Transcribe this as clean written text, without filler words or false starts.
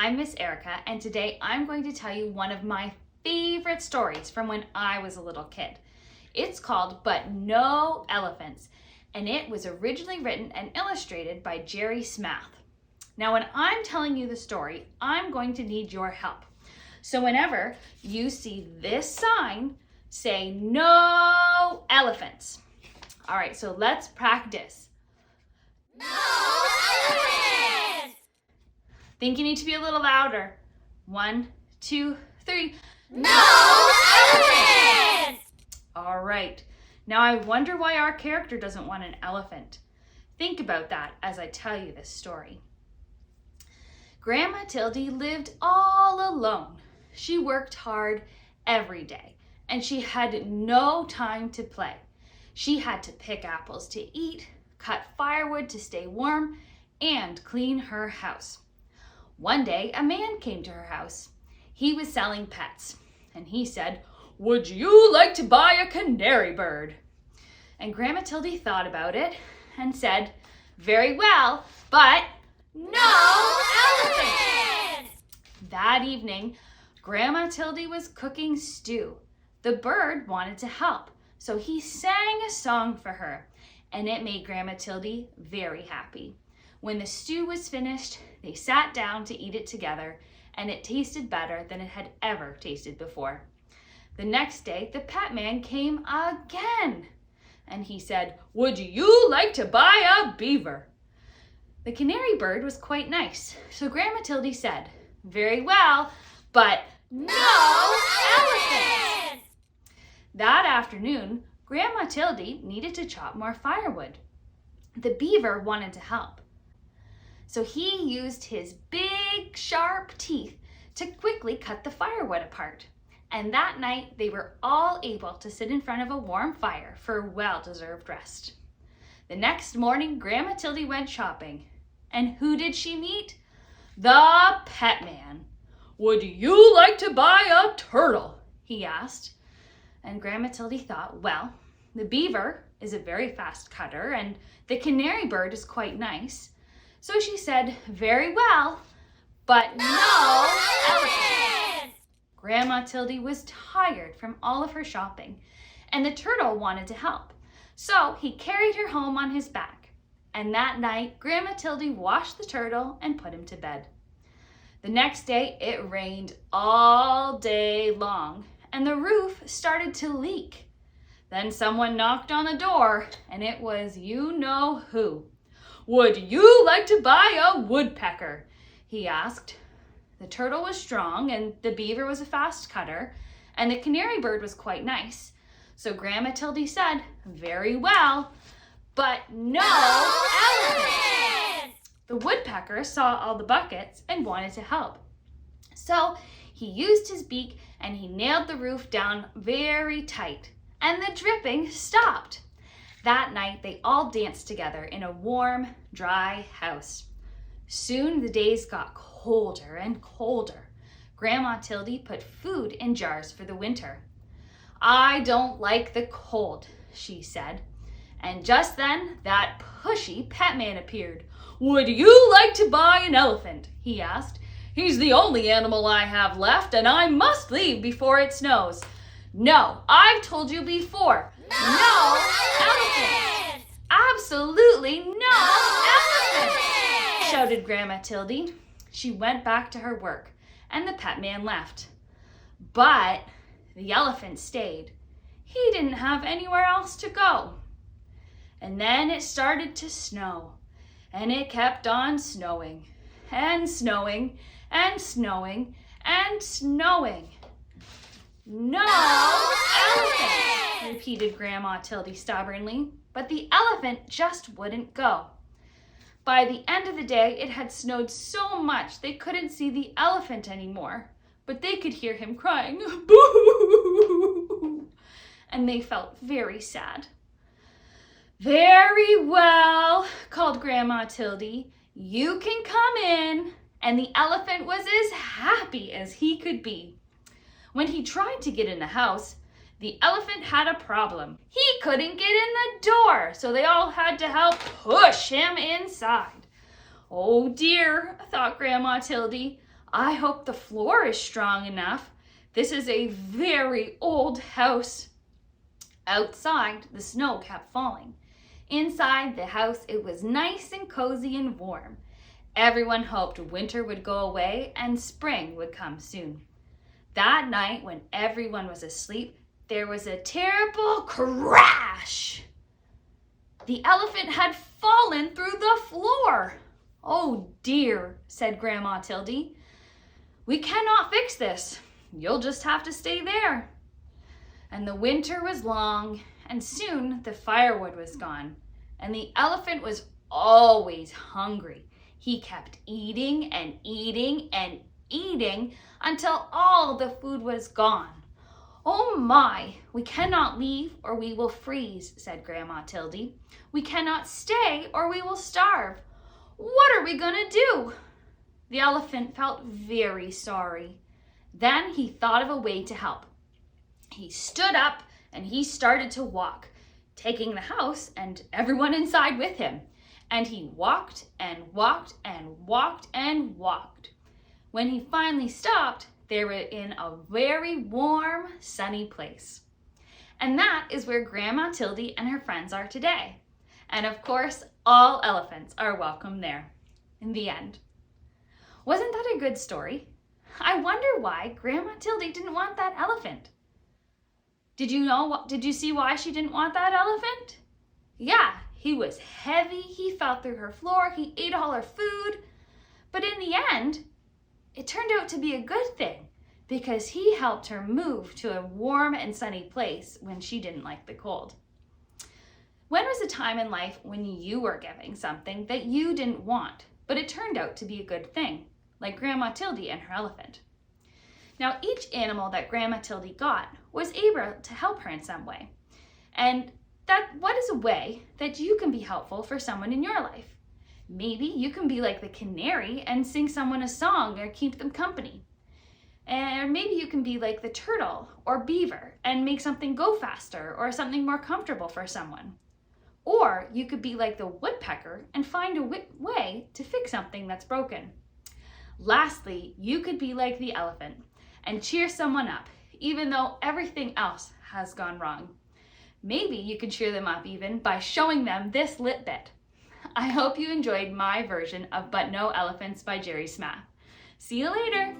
I'm Miss Erica, and today I'm going to tell you one of my favorite stories from when I was a little kid. It's called But No Elephants, and it was originally written and illustrated by Jerry Smath. Now, when I'm telling you the story, I'm going to need your help. So whenever you see this sign, say no elephants. All right, so let's practice. No elephants! Think you need to be a little louder. 1, 2, 3. No elephants! All right. Now I wonder why our character doesn't want an elephant. Think about that as I tell you this story. Grandma Tildy lived all alone. She worked hard every day, and she had no time to play. She had to pick apples to eat, cut firewood to stay warm, and clean her house. One day, a man came to her house. He was selling pets, and he said, "Would you like to buy a canary bird?" And Grandma Tildy thought about it and said, "Very well, but no elephants!" That evening, Grandma Tildy was cooking stew. The bird wanted to help, so he sang a song for her, and it made Grandma Tildy very happy. When the stew was finished, they sat down to eat it together, and it tasted better than it had ever tasted before. The next day, the pet man came again, and he said, "Would you like to buy a beaver?" The canary bird was quite nice, so Grandma Tildy said, "Very well, but no elephants!" That afternoon, Grandma Tildy needed to chop more firewood. The beaver wanted to help, so he used his big, sharp teeth to quickly cut the firewood apart. And that night, they were all able to sit in front of a warm fire for well-deserved rest. The next morning, Grandma Tildy went shopping. And who did she meet? The pet man. "Would you like to buy a turtle?" he asked. And Grandma Tildy thought, well, the beaver is a very fast cutter, and the canary bird is quite nice. So she said, "Very well, but no elephants." Grandma Tildy was tired from all of her shopping, and the turtle wanted to help. So he carried her home on his back. And that night, Grandma Tildy washed the turtle and put him to bed. The next day, it rained all day long, and the roof started to leak. Then someone knocked on the door, and it was you-know-who. "Would you like to buy a woodpecker?" he asked. The turtle was strong, and the beaver was a fast cutter, and the canary bird was quite nice. So Grandma Tildy said, "Very well, but no elephants!" The woodpecker saw all the buckets and wanted to help. So he used his beak and he nailed the roof down very tight, and the dripping stopped. That night, they all danced together in a warm, dry house. Soon the days got colder and colder. Grandma Tildy put food in jars for the winter. "I don't like the cold," she said. And just then, that pushy pet man appeared. "Would you like to buy an elephant?" he asked. "He's the only animal I have left, and I must leave before it snows." "No, I've told you before. No elephants! Absolutely no elephants!" shouted Grandma Tildy. She went back to her work, and the pet man left. But the elephant stayed. He didn't have anywhere else to go. And then it started to snow, and it kept on snowing, and snowing, and snowing, and snowing. "No elephant!" repeated Grandma Tildy stubbornly, but the elephant just wouldn't go. By the end of the day, it had snowed so much they couldn't see the elephant anymore, but they could hear him crying, "Boo!" And they felt very sad. "Very well," called Grandma Tildy. "You can come in." And the elephant was as happy as he could be. When he tried to get in the house, the elephant had a problem. He couldn't get in the door, so they all had to help push him inside. "Oh dear," thought Grandma Tildy. I hope the floor is strong enough. This is a very old house. Outside, the snow kept falling. Inside the house, it was nice and cozy and warm. Everyone hoped winter would go away and spring would come soon. That night, when everyone was asleep, there was a terrible crash. The elephant had fallen through the floor. "Oh dear," said Grandma Tildy. "We cannot fix this. You'll just have to stay there." And the winter was long, and soon the firewood was gone, and the elephant was always hungry. He kept eating and eating and eating until all the food was gone. "Oh my, we cannot leave or we will freeze," said Grandma Tildy. "We cannot stay or we will starve. What are we gonna do?" The elephant felt very sorry. Then he thought of a way to help. He stood up and he started to walk, taking the house and everyone inside with him. And he walked and walked and walked and walked. When he finally stopped, they were in a very warm, sunny place. And that is where Grandma Tildy and her friends are today. And of course, all elephants are welcome there. In the end. Wasn't that a good story? I wonder why Grandma Tildy didn't want that elephant. Did you see why she didn't want that elephant? Yeah, he was heavy, he fell through her floor, he ate all her food. But in the end, it turned out to be a good thing because he helped her move to a warm and sunny place when she didn't like the cold. When was a time in life when you were given something that you didn't want, but it turned out to be a good thing, like Grandma Tildy and her elephant? Now, each animal that Grandma Tildy got was able to help her in some way. And what is a way that you can be helpful for someone in your life? Maybe you can be like the canary and sing someone a song or keep them company. And maybe you can be like the turtle or beaver and make something go faster or something more comfortable for someone. Or you could be like the woodpecker and find a way to fix something that's broken. Lastly, you could be like the elephant and cheer someone up, even though everything else has gone wrong. Maybe you can cheer them up even by showing them this LitBit. I hope you enjoyed my version of But No Elephants by Jerry Smath. See you later!